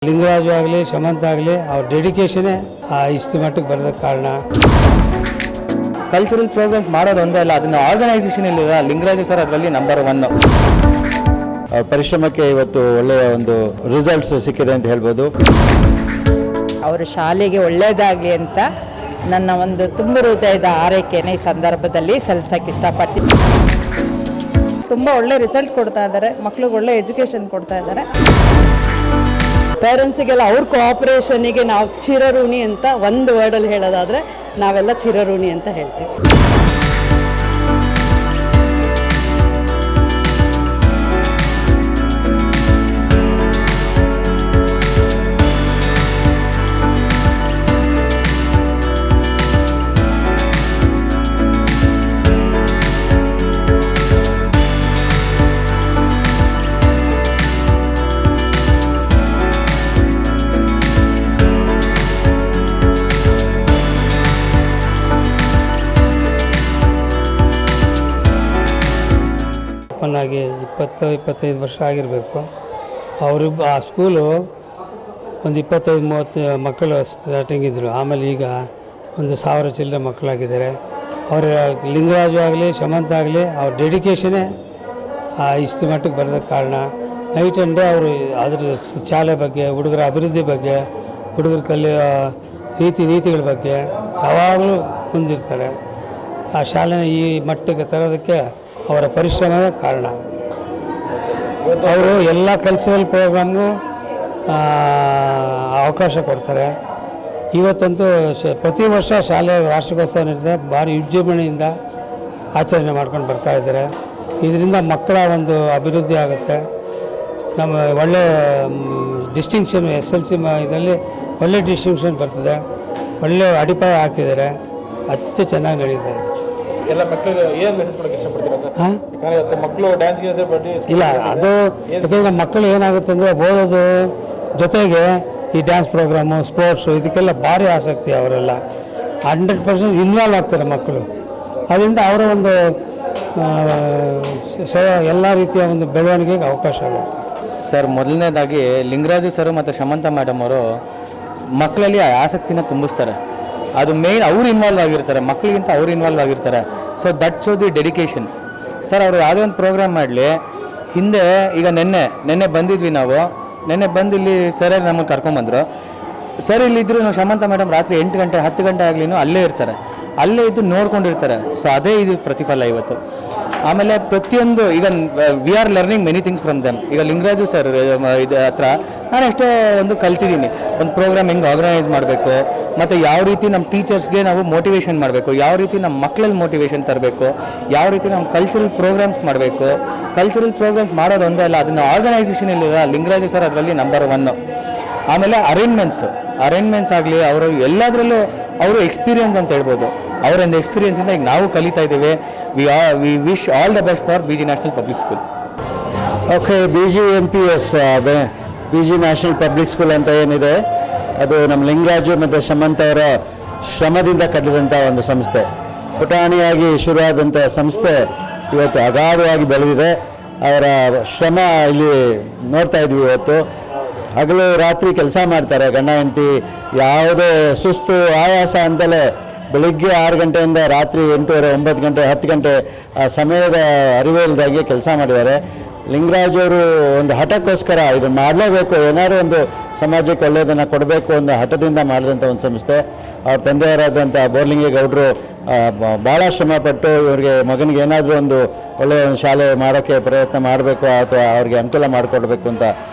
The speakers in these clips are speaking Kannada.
ಲಿಂಗರಾಜು ಆಗಲಿ ಶಮಂತ ಆಗಲಿ ಅವ್ರ ಡೆಡಿಕೇಶನೇ ಇಷ್ಟು ಮಟ್ಟಿಗೆ ಬರೋದಕ್ಕೆ ಕಾರಣ. ಕಲ್ಚರಲ್ ಪ್ರೋಗ್ರಾಮ್ಸ್ ಮಾಡೋದು ಒಂದೇ ಅಲ್ಲ, ಅದನ್ನು ಆರ್ಗನೈಸೇಷನ್ ಇಲ್ಲ ಲಿಂಗರಾಜು ಸರ್ ಅದರಲ್ಲಿ ನಂಬರ್ 1. ಪರಿಶ್ರಮಕ್ಕೆ ಇವತ್ತು ಒಳ್ಳೆಯ ಒಂದು ರಿಸಲ್ಟ್ಸ್ ಸಿಕ್ಕಿದೆ ಅಂತ ಹೇಳ್ಬೋದು. ಅವರ ಶಾಲೆಗೆ ಒಳ್ಳೆಯದಾಗಲಿ ಅಂತ ನನ್ನ ಒಂದು ತುಂಬ ಹೃದಯದ ಆರೈಕೆಯನ್ನು ಈ ಸಂದರ್ಭದಲ್ಲಿ ಸಲ್ಲಿಸೋಕ್ಕೆ ಇಷ್ಟಪಡ್ತೀನಿ. ತುಂಬ ಒಳ್ಳೆ ರಿಸಲ್ಟ್ ಕೊಡ್ತಾ ಇದ್ದಾರೆ, ಮಕ್ಳಿಗೆ ಒಳ್ಳೆ ಎಜುಕೇಷನ್ ಕೊಡ್ತಾ ಇದ್ದಾರೆ. ಪೇರೆಂಟ್ಸಿಗೆಲ್ಲ ಅವ್ರ ಕೋಆಪ್ರೇಷನಿಗೆ ನಾವು ಚಿರಋಣಿ ಅಂತ ಒಂದು ವರ್ಡಲ್ಲಿ ಹೇಳೋದಾದರೆ ನಾವೆಲ್ಲ ಚಿರಋಣಿ ಅಂತ ಹೇಳ್ತೀವಿ. ಓಪನ್ನಾಗಿ 20-25 ವರ್ಷ ಆಗಿರಬೇಕು. ಅವರಿಬ್ಬ ಆ ಸ್ಕೂಲು ಒಂದು 25-30 ಮಕ್ಕಳು ಸ್ಟಾರ್ಟಿಂಗ್ ಇದ್ದರು. ಆಮೇಲೆ ಈಗ ಒಂದು 1000 ಚಿಲ್ಲರೆ ಮಕ್ಕಳಾಗಿದ್ದಾರೆ. ಅವರ ಲಿಂಗರಾಜು ಆಗಲಿ ಶಮಂತ ಆಗಲಿ ಅವ್ರ ಡೆಡಿಕೇಶನೇ ಇಷ್ಟು ಮಟ್ಟಿಗೆ ಬರೋದಕ್ಕೆ ಕಾರಣ. ನೈಟ್ ಆ್ಯಂಡ್ ಡೇ ಅವರು ಅದ್ರ ಶಾಲೆ ಬಗ್ಗೆ, ಹುಡುಗರ ಅಭಿವೃದ್ಧಿ ಬಗ್ಗೆ, ಹುಡುಗರ ಕಲಿಯೋ ನೀತಿಗಳ ಬಗ್ಗೆ ಯಾವಾಗಲೂ ಮುಂದಿರ್ತಾರೆ. ಆ ಶಾಲೆನ ಈ ಮಟ್ಟಿಗೆ ತರೋದಕ್ಕೆ ಅವರ ಪರಿಶ್ರಮವೇ ಕಾರಣ. ಅವರು ಎಲ್ಲ ಕಲ್ಚರಲ್ ಪ್ರೋಗ್ರಾಮ್ಗೂ ಅವಕಾಶ ಕೊಡ್ತಾರೆ. ಇವತ್ತಂತೂ ಪ್ರತಿ ವರ್ಷ ಶಾಲೆಯ ವಾರ್ಷಿಕೋತ್ಸವ ನಡೀತದೆ, ಭಾರಿ ವಿಜೃಂಭಣೆಯಿಂದ ಆಚರಣೆ ಮಾಡ್ಕೊಂಡು ಬರ್ತಾಯಿದ್ದಾರೆ. ಇದರಿಂದ ಮಕ್ಕಳ ಒಂದು ಅಭಿವೃದ್ಧಿ ಆಗುತ್ತೆ. ನಮ್ಮ ಒಳ್ಳೆ ಡಿಸ್ಟಿಂಕ್ಷನ್ SLC ಇದರಲ್ಲಿ ಒಳ್ಳೆ ಡಿಸ್ಟಿಂಕ್ಷನ್ ಬರ್ತದೆ. ಒಳ್ಳೆ ಅಡಿಪಾಯ ಹಾಕಿದ್ದಾರೆ, ಅತಿ ಚೆನ್ನಾಗಿ ನಡೀತಾ ಇದೆ. ಎಲ್ಲ ಮಕ್ಕಳಿಗೆ ಏನು ಮೆಸೇಜ್ ಕೊಡೋಕ್ಕೆ ಇಷ್ಟಪಡ್ತೀರಾ ಸರ್? ಯಾಕಂದರೆ ಮಕ್ಕಳು ಡ್ಯಾನ್ಸ್ಗೆ ಇಲ್ಲ, ಅದು ಯಾಕೆಂದರೆ ಮಕ್ಕಳು ಏನಾಗುತ್ತೆ ಅಂದರೆ ಓದೋದು ಜೊತೆಗೆ ಈ ಡ್ಯಾನ್ಸ್ ಪ್ರೋಗ್ರಾಮು, ಸ್ಪೋರ್ಟ್ಸು ಇದಕ್ಕೆಲ್ಲ ಭಾರಿ ಆಸಕ್ತಿ. ಅವರೆಲ್ಲ 100% ಇನ್ವಾಲ್ವ್ ಆಗ್ತಾರೆ ಮಕ್ಕಳು. ಅದರಿಂದ ಅವರ ಒಂದು ಎಲ್ಲ ರೀತಿಯ ಒಂದು ಬೆಳವಣಿಗೆಗೆ ಅವಕಾಶ ಆಗುತ್ತೆ. ಸರ್, ಮೊದಲನೇದಾಗಿ ಲಿಂಗರಾಜು ಸರ್ ಮತ್ತು ಶಮಂತ ಮೇಡಮ್ ಅವರು ಮಕ್ಕಳಲ್ಲಿ ಆಸಕ್ತಿನ ತುಂಬಿಸ್ತಾರೆ. ಅದು ಮೇಯ್ನ್ ಅವ್ರು ಇನ್ವಾಲ್ವ್ ಆಗಿರ್ತಾರೆ, ಮಕ್ಕಳಿಗಿಂತ ಅವ್ರು ಇನ್ವಾಲ್ವ್ ಆಗಿರ್ತಾರೆ. So that shows the dedication. Sir, ಅವರು ಯಾವುದೇ ಒಂದು ಪ್ರೋಗ್ರಾಮ್ ಮಾಡಲಿ, ಹಿಂದೆ ಈಗ ನೆನ್ನೆ ಬಂದಿದ್ವಿ ನಾವು. ನೆನ್ನೆ ಬಂದು ಇಲ್ಲಿ ಸರ್ ನಮಗೆ ಕರ್ಕೊಂಬಂದರು. ಸರ್ ಇಲ್ಲಿದ್ದರು, ನಾವು ಶಮಂತ ಮೇಡಮ್ ರಾತ್ರಿ 8 ಗಂಟೆ 10 ಗಂಟೆ ಆಗಲಿನೂ ಅಲ್ಲೇ ಇರ್ತಾರೆ, ಅಲ್ಲೇ ಇದ್ದು ನೋಡ್ಕೊಂಡಿರ್ತಾರೆ. ಸೊ ಅದೇ ಇದು ಪ್ರತಿಫಲ ಇವತ್ತು. ಆಮೇಲೆ ಪ್ರತಿಯೊಂದು ಈಗ we are learning many things from them. ಈಗ ಲಿಂಗರಾಜು ಸರ್ ಇದು ಹತ್ರ ನಾನು ಎಷ್ಟೋ ಒಂದು ಕಲ್ತಿದ್ದೀನಿ. ಒಂದು ಪ್ರೋಗ್ರಾಮ್ ಹೆಂಗೆ ಆರ್ಗನೈಸ್ ಮಾಡಬೇಕು, ಮತ್ತು ಯಾವ ರೀತಿ ನಮ್ಮ ಟೀಚರ್ಸ್ಗೆ ನಾವು ಮೋಟಿವೇಶನ್ ಮಾಡಬೇಕು, ಯಾವ ರೀತಿ ನಮ್ಮ ಮಕ್ಕಳಲ್ಲಿ ಮೋಟಿವೇಶನ್ ತರಬೇಕು, ಯಾವ ರೀತಿ ನಮ್ಮ ಕಲ್ಚರಲ್ ಪ್ರೋಗ್ರಾಮ್ಸ್ ಮಾಡಬೇಕು. ಕಲ್ಚರಲ್ ಪ್ರೋಗ್ರಾಮ್ಸ್ ಮಾಡೋದು ಒಂದೇ ಅಲ್ಲ, ಅದನ್ನು ಆರ್ಗನೈಸೇಷನ್ ಇಲ್ಲ ಲಿಂಗರಾಜು ಸರ್ ಅದರಲ್ಲಿ ನಂಬರ್ 1. ಆಮೇಲೆ ಅರೇಂಜ್ಮೆಂಟ್ಸ್ ಆಗಲಿ, ಅವರು ಎಲ್ಲದರಲ್ಲೂ ಅವರು ಎಕ್ಸ್ಪೀರಿಯನ್ಸ್ ಅಂತ ಹೇಳ್ಬೋದು. ಅವರೊಂದು ಎಕ್ಸ್ಪೀರಿಯನ್ಸಿಂದ ಈಗ ನಾವು ಕಲಿತಾ ಇದ್ದೇವೆ. We wish all the best for BG national public school. Okay, BGNPS BG national public school ಅಂತ ಏನಿದೆ, ಅದು ನಮ್ಮ ಲಿಂಗರಾಜು ಮತ್ತು ಶಮಂತ ಅವರ ಶ್ರಮದಿಂದ ಕಟ್ಟಿದಂಥ ಒಂದು ಸಂಸ್ಥೆ. ಪುಟಾಣಿಯಾಗಿ ಶುರುವಾದಂಥ ಸಂಸ್ಥೆ ಇವತ್ತು ಅಗಾಧವಾಗಿ ಬೆಳೆದಿದೆ. ಅವರ ಶ್ರಮ ಇಲ್ಲಿ ನೋಡ್ತಾ ಇದ್ವಿ. ಇವತ್ತು ಹಗಲು ರಾತ್ರಿ ಕೆಲಸ ಮಾಡ್ತಾರೆ ಗಂಡ ಹೆಂಡತಿ, ಯಾವುದೇ ಸುಸ್ತು ಆಯಾಸ ಅಂತಲೇ ಬೆಳಿಗ್ಗೆ 6 ಗಂಟೆಯಿಂದ ರಾತ್ರಿ 8:30 9 ಗಂಟೆ 10 ಗಂಟೆ ಆ ಸಮಯದ ಅರಿವೇ ಇಲ್ಲದಾಗೆ ಕೆಲಸ ಮಾಡಿದ್ದಾರೆ. ಲಿಂಗರಾಜ್ ಅವರು ಒಂದು ಹಠಕ್ಕೋಸ್ಕರ ಇದನ್ನು ಮಾಡಲೇಬೇಕು, ಏನಾದರೂ ಒಂದು ಸಮಾಜಕ್ಕೆ ಒಳ್ಳೆಯದನ್ನು ಕೊಡಬೇಕು ಅನ್ನೋ ಹಠದಿಂದ ಮಾಡಿದಂಥ ಒಂದು ಸಂಸ್ಥೆ. ಅವ್ರ ತಂದೆಯವರಾದಂಥ ಬೋರ್ಲಿಂಗೇಗೌಡರು ಭಾಳ ಶ್ರಮಪಟ್ಟು ಇವ್ರಿಗೆ ಮಗನಿಗೆ ಏನಾದರೂ ಒಂದು ಒಳ್ಳೆಯ ಒಂದು ಶಾಲೆ ಮಾಡೋಕ್ಕೆ ಪ್ರಯತ್ನ ಮಾಡಬೇಕು ಅಥವಾ ಅವ್ರಿಗೆ ಅನುಕೂಲ ಮಾಡಿಕೊಡ್ಬೇಕು ಅಂತ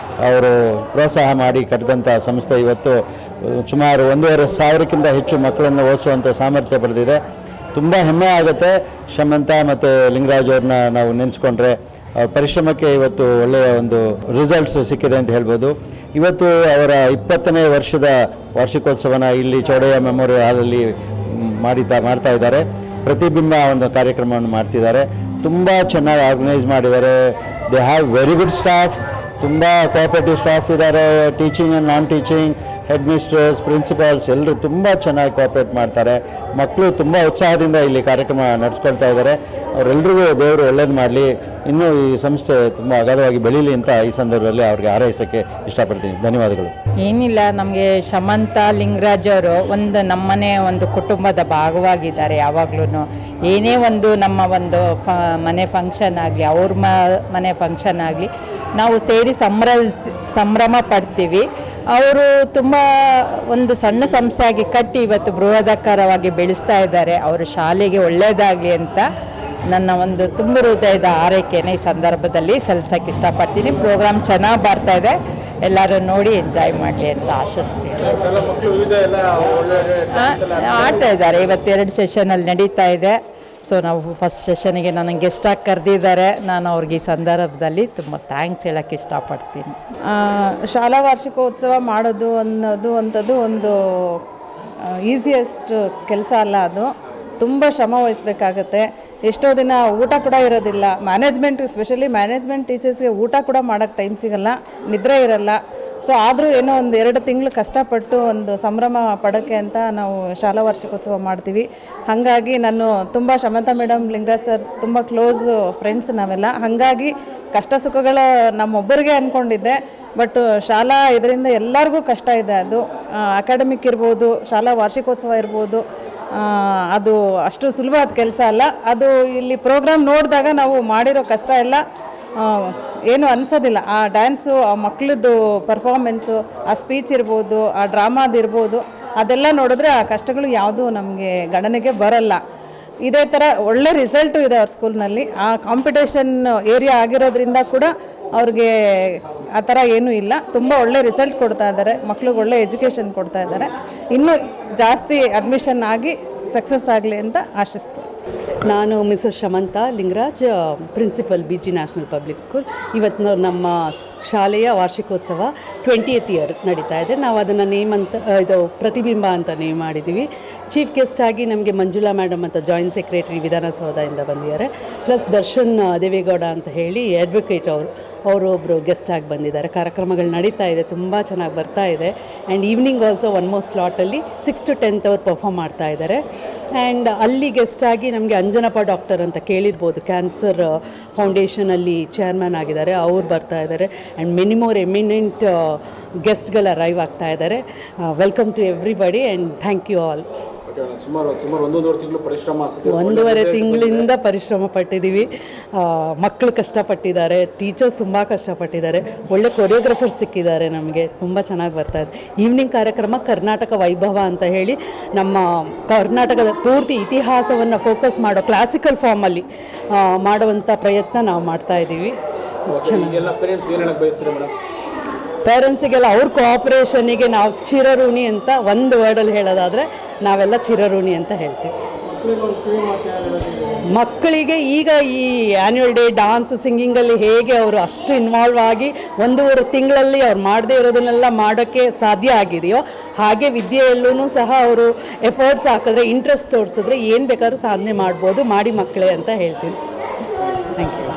ಅವರು ಪ್ರೋತ್ಸಾಹ ಮಾಡಿ ಕಟ್ಟಿದಂಥ ಸಂಸ್ಥೆ ಇವತ್ತು ಸುಮಾರು 1,500ಕ್ಕಿಂತ ಹೆಚ್ಚು ಮಕ್ಕಳನ್ನು ಓದಿಸುವಂಥ ಸಾಮರ್ಥ್ಯ ಪಡೆದಿದೆ. ತುಂಬ ಹೆಮ್ಮೆ ಆಗುತ್ತೆ ಶಮಂತ ಮತ್ತು ಲಿಂಗರಾಜ್ ಅವ್ರನ್ನ ನಾವು ನೆನೆಸ್ಕೊಂಡ್ರೆ. ಪರಿಶ್ರಮಕ್ಕೆ ಇವತ್ತು ಒಳ್ಳೆಯ ಒಂದು ರಿಸಲ್ಟ್ಸ್ ಸಿಕ್ಕಿದೆ ಅಂತ ಹೇಳ್ಬೋದು. ಇವತ್ತು ಅವರ 20ನೇ ವರ್ಷದ ವಾರ್ಷಿಕೋತ್ಸವನ ಇಲ್ಲಿ ಚೌಡಯ್ಯ ಮೆಮೋರಿಯಲ್ ಹಾಲಲ್ಲಿ ಮಾಡ್ತಾ ಇದ್ದಾರೆ. ಪ್ರತಿಬಿಂಬ ಒಂದು ಕಾರ್ಯಕ್ರಮವನ್ನು ಮಾಡ್ತಿದ್ದಾರೆ. ತುಂಬ ಚೆನ್ನಾಗಿ ಆರ್ಗನೈಸ್ ಮಾಡಿದ್ದಾರೆ. They have very good staff, ತುಂಬ ಕೋಆಪರೇಟಿವ್ ಸ್ಟಾಫ್ ಇದ್ದಾರೆ. Teaching and non teaching head mistress, principles ಎಲ್ಲರೂ ತುಂಬ ಚೆನ್ನಾಗಿ ಕೋಆಪ್ರೇಟ್ ಮಾಡ್ತಾರೆ. ಮಕ್ಕಳು ತುಂಬ ಉತ್ಸಾಹದಿಂದ ಇಲ್ಲಿ ಕಾರ್ಯಕ್ರಮ ನಡೆಸ್ಕೊಳ್ತಾ ಇದ್ದಾರೆ. ಅವರೆಲ್ಲರಿಗೂ ದೇವರು ಒಳ್ಳೇದು ಮಾಡಲಿ, ಇನ್ನೂ ಈ ಸಂಸ್ಥೆ ತುಂಬ ಅಗಾಧವಾಗಿ ಬೆಳೀಲಿ ಅಂತ ಈ ಸಂದರ್ಭದಲ್ಲಿ ಅವ್ರಿಗೆ ಹಾರೈಸೋಕ್ಕೆ ಇಷ್ಟಪಡ್ತೀನಿ. ಧನ್ಯವಾದಗಳು. ಏನಿಲ್ಲ, ನಮಗೆ ಶಮಂತ ಲಿಂಗರಾಜ್ ಅವರು ಒಂದು ನಮ್ಮನೆ ಒಂದು ಕುಟುಂಬದ ಭಾಗವಾಗಿದ್ದಾರೆ. ಯಾವಾಗ್ಲೂ ಏನೇ ಒಂದು ನಮ್ಮ ಒಂದು ಮನೆ ಫಂಕ್ಷನ್ ಆಗಲಿ, ಅವ್ರ ಮನೆ ಫಂಕ್ಷನ್ ಆಗಲಿ, ನಾವು ಸೇರಿ ಸಂಭ್ರಮ ಪಡ್ತೀವಿ. ಅವರು ತುಂಬ ಒಂದು ಸಣ್ಣ ಸಂಸ್ಥೆಯಾಗಿ ಕಟ್ಟಿ ಇವತ್ತು ಬೃಹದಾಕಾರವಾಗಿ ಬೆಳೆಸ್ತಾ ಇದ್ದಾರೆ. ಅವರು ಶಾಲೆಗೆ ಒಳ್ಳೆಯದಾಗಲಿ ಅಂತ ನನ್ನ ಒಂದು ತುಂಬ ಹೃದಯದ ಆರೈಕೆಯನ್ನು ಈ ಸಂದರ್ಭದಲ್ಲಿ ಸಲ್ಲಿಸೋಕ್ಕೆ ಇಷ್ಟಪಡ್ತೀನಿ. ಪ್ರೋಗ್ರಾಮ್ ಚೆನ್ನಾಗಿ ಬರ್ತಾ ಇದೆ, ಎಲ್ಲರೂ ನೋಡಿ ಎಂಜಾಯ್ ಮಾಡಲಿ ಅಂತ ಆಶಿಸ್ತೀನಿ. ಮಕ್ಕಳು ವಿವಿಧ ಎಲ್ಲ ಆಡ್ತಾ ಇದ್ದಾರೆ. ಇವತ್ತು 2 ಸೆಷನಲ್ಲಿ ನಡೀತಾ ಇದೆ. ಸೊ ನಾವು ಫಸ್ಟ್ ಸೆಷನಿಗೆ ನನಗೆ ಗೆಸ್ಟಾಗಿ ಕರೆದಿದ್ದಾರೆ. ನಾನು ಅವ್ರಿಗೆ ಈ ಸಂದರ್ಭದಲ್ಲಿ ತುಂಬ ಥ್ಯಾಂಕ್ಸ್ ಹೇಳೋಕ್ಕೆ ಇಷ್ಟಪಡ್ತೀನಿ. ಶಾಲಾ ವಾರ್ಷಿಕೋತ್ಸವ ಮಾಡೋದು ಅಂಥದ್ದು ಒಂದು ಈಸಿಯೆಸ್ಟ್ ಕೆಲಸ ಅಲ್ಲ. ಅದು ತುಂಬ ಶ್ರಮ ವಹಿಸ್ಬೇಕಾಗತ್ತೆ. ಎಷ್ಟೋ ದಿನ ಊಟ ಕೂಡ ಇರೋದಿಲ್ಲ. ಮ್ಯಾನೇಜ್ಮೆಂಟ್, ಸ್ಪೆಷಲಿ ಮ್ಯಾನೇಜ್ಮೆಂಟ್ ಟೀಚರ್ಸ್ಗೆ ಊಟ ಕೂಡ ಮಾಡೋಕ್ಕೆ ಟೈಮ್ ಸಿಗಲ್ಲ, ನಿದ್ರೆ ಇರಲ್ಲ. ಸೊ ಆದರೂ ಏನೋ ಒಂದು 2 ತಿಂಗಳು ಕಷ್ಟಪಟ್ಟು ಒಂದು ಸಂಭ್ರಮ ಪಡೋಕ್ಕೆ ಅಂತ ನಾವು ಶಾಲಾ ವಾರ್ಷಿಕೋತ್ಸವ ಮಾಡ್ತೀವಿ. ಹಾಗಾಗಿ ನಾನು ತುಂಬ ಶಮಂತ ಮೇಡಮ್, ಲಿಂಗರಾಜ್ ಸರ್ ತುಂಬ ಕ್ಲೋಸ್ ಫ್ರೆಂಡ್ಸ್ ನಾವೆಲ್ಲ. ಹಾಗಾಗಿ ಕಷ್ಟ ಸುಖಗಳು ನಮ್ಮೊಬ್ಬರಿಗೆ ಅಂದ್ಕೊಂಡಿದ್ದೆ, ಬಟ್ ಶಾಲಾ ಇದರಿಂದ ಎಲ್ಲರಿಗೂ ಕಷ್ಟ ಇದೆ. ಅದು ಅಕಾಡೆಮಿಕ್ ಇರ್ಬೋದು, ಶಾಲಾ ವಾರ್ಷಿಕೋತ್ಸವ ಇರ್ಬೋದು, ಅದು ಅಷ್ಟು ಸುಲಭವಾದ ಕೆಲಸ ಅಲ್ಲ. ಅದು ಇಲ್ಲಿ ಪ್ರೋಗ್ರಾಮ್ ನೋಡಿದಾಗ ನಾವು ಮಾಡಿರೋ ಕಷ್ಟ ಎಲ್ಲ ಏನು ಅನಿಸೋದಿಲ್ಲ. ಆ ಡ್ಯಾನ್ಸು, ಆ ಮಕ್ಕಳದ್ದು ಪರ್ಫಾರ್ಮೆನ್ಸು, ಆ ಸ್ಪೀಚ್ ಇರ್ಬೋದು, ಆ ಡ್ರಾಮಾದಿರ್ಬೋದು, ಅದೆಲ್ಲ ನೋಡಿದ್ರೆ ಆ ಕಷ್ಟಗಳು ಯಾವುದೂ ನಮಗೆ ಗಣನೆಗೆ ಬರಲ್ಲ. ಇದೇ ಥರ ಒಳ್ಳೆ ರಿಸಲ್ಟು ಇದೆ ಅವ್ರ ಸ್ಕೂಲ್ನಲ್ಲಿ. ಆ ಕಾಂಪಿಟೇಷನ್ ಏರಿಯಾ ಆಗಿರೋದ್ರಿಂದ ಕೂಡ ಅವ್ರಿಗೆ ಆ ಥರ ಏನೂ ಇಲ್ಲ. ತುಂಬ ಒಳ್ಳೆ ರಿಸಲ್ಟ್ ಕೊಡ್ತಾ ಇದ್ದಾರೆ, ಮಕ್ಳಿಗೆ ಒಳ್ಳೆ ಎಜುಕೇಷನ್ ಕೊಡ್ತಾ ಇದ್ದಾರೆ. ಇನ್ನೂ ಜಾಸ್ತಿ ಅಡ್ಮಿಷನ್ ಆಗಿ ಸಕ್ಸಸ್ ಆಗಲಿ ಅಂತ ಆಶಿಸ್ತೀನಿ. ನಾನು Mrs Shamantha Lingaraj, principal BG national public school. ಇವತ್ತು ನಮ್ಮ ಶಾಲೆಯ ವಾರ್ಷಿಕೋತ್ಸವ 20th ಇಯರ್ ನಡೀತಾ ಇದೆ. ನಾವು ಅದನ್ನು ಇದು ಪ್ರತಿಬಿಂಬ ಅಂತ ನೇಮ್ ಮಾಡಿದ್ದೀವಿ. ಚೀಫ್ ಗೆಸ್ಟ್ ಆಗಿ ನಮಗೆ ಮಂಜುಳಾ ಮೇಡಮ್ ಅಂತ ಜಾಯಿಂಟ್ ಸೆಕ್ರೆಟರಿ ವಿಧಾನಸೌಧದಿಂದ ಬಂದಿದ್ದಾರೆ. ಪ್ಲಸ್ ದರ್ಶನ್ ದೇವೇಗೌಡ ಅಂತ ಹೇಳಿ ಅಡ್ವೊಕೇಟ್ ಅವರು ಒಬ್ಬರು ಗೆಸ್ಟ್ ಆಗಿ ಬಂದಿದ್ದಾರೆ. ಕಾರ್ಯಕ್ರಮಗಳು ನಡೀತಾ ಇದೆ, ತುಂಬ ಚೆನ್ನಾಗಿ ಬರ್ತಾ ಇದೆ. And evening also 1 more ಸ್ಲಾಟಲ್ಲಿ 6 to 10 ಅವರು ಪರ್ಫಾರ್ಮ್ ಮಾಡ್ತಾ ಇದ್ದಾರೆ. ಆ್ಯಂಡ್ ಅಲ್ಲಿ ಗೆಸ್ಟ್ ಆಗಿ ನಮಗೆ ಅಂಜನಪ್ಪ ಡಾಕ್ಟರ್ ಅಂತ ಕೇಳಿರ್ಬೋದು, ಕ್ಯಾನ್ಸರ್ ಫೌಂಡೇಶನಲ್ಲಿ ಚೇರ್ಮನ್ ಆಗಿದ್ದಾರೆ, ಅವ್ರು ಬರ್ತಾ ಇದ್ದಾರೆ. ಆ್ಯಂಡ್ ಮೆನಿ ಮೋರ್ ಎಮಿನೆಂಟ್ ಗೆಸ್ಟ್ಗಳು ಅರೈವ್ ಆಗ್ತಾ ಇದ್ದಾರೆ. Welcome to everybody and thank you all. ಸುಮಾರು 1.5 ತಿಂಗಳು ಪರಿಶ್ರಮ ಅನ್ಸುತ್ತೆ. 1.5 ತಿಂಗಳಿಂದ ಪರಿಶ್ರಮ ಪಟ್ಟಿದ್ದೀವಿ. ಮಕ್ಕಳು ಕಷ್ಟಪಟ್ಟಿದ್ದಾರೆ, ಟೀಚರ್ಸ್ ತುಂಬ ಕಷ್ಟಪಟ್ಟಿದ್ದಾರೆ, ಒಳ್ಳೆ ಕೊರಿಯೋಗ್ರಫರ್ಸ್ ಸಿಕ್ಕಿದ್ದಾರೆ ನಮಗೆ, ತುಂಬ ಚೆನ್ನಾಗಿ ಬರ್ತಾ ಇದೆ. ಈವ್ನಿಂಗ್ ಕಾರ್ಯಕ್ರಮ ಕರ್ನಾಟಕ ವೈಭವ ಅಂತ ಹೇಳಿ ನಮ್ಮ ಕರ್ನಾಟಕದ ಪೂರ್ತಿ ಇತಿಹಾಸವನ್ನು ಫೋಕಸ್ ಮಾಡೋ ಕ್ಲಾಸಿಕಲ್ ಫಾರ್ಮಲ್ಲಿ ಮಾಡುವಂಥ ಪ್ರಯತ್ನ ನಾವು ಮಾಡ್ತಾ ಇದ್ದೀವಿ. ಪೇರೆಂಟ್ಸಿಗೆಲ್ಲ ಅವ್ರ ಕೋಆಪ್ರೇಷನಿಗೆ ನಾವು ಚಿರಋಣಿ ಅಂತ ಒಂದು ವರ್ಡಲ್ಲಿ ಹೇಳೋದಾದರೆ ನಾವೆಲ್ಲ ಚಿರಋಣಿ ಅಂತ ಹೇಳ್ತೀವಿ. ಮಕ್ಕಳಿಗೆ ಈಗ ಈ ಆ್ಯನ್ಯುವಲ್ ಡೇ ಡಾನ್ಸ್ ಸಿಂಗಿಂಗಲ್ಲಿ ಹೇಗೆ ಅವರು ಅಷ್ಟು ಇನ್ವಾಲ್ವ್ ಆಗಿ 1.5 ತಿಂಗಳಲ್ಲಿ ಅವ್ರು ಮಾಡದೇ ಇರೋದನ್ನೆಲ್ಲ ಮಾಡೋಕ್ಕೆ ಸಾಧ್ಯ ಆಗಿದೆಯೋ, ಹಾಗೆ ವಿದ್ಯೆಯಲ್ಲೂ ಸಹ ಅವರು ಎಫರ್ಟ್ಸ್ ಹಾಕಿದ್ರೆ, ಇಂಟ್ರೆಸ್ಟ್ ತೋರಿಸಿದ್ರೆ ಏನು ಬೇಕಾದ್ರೂ ಸಾಧನೆ ಮಾಡ್ಬೋದು. ಮಾಡಿ ಮಕ್ಕಳೇ ಅಂತ ಹೇಳ್ತೀನಿ. Thank you.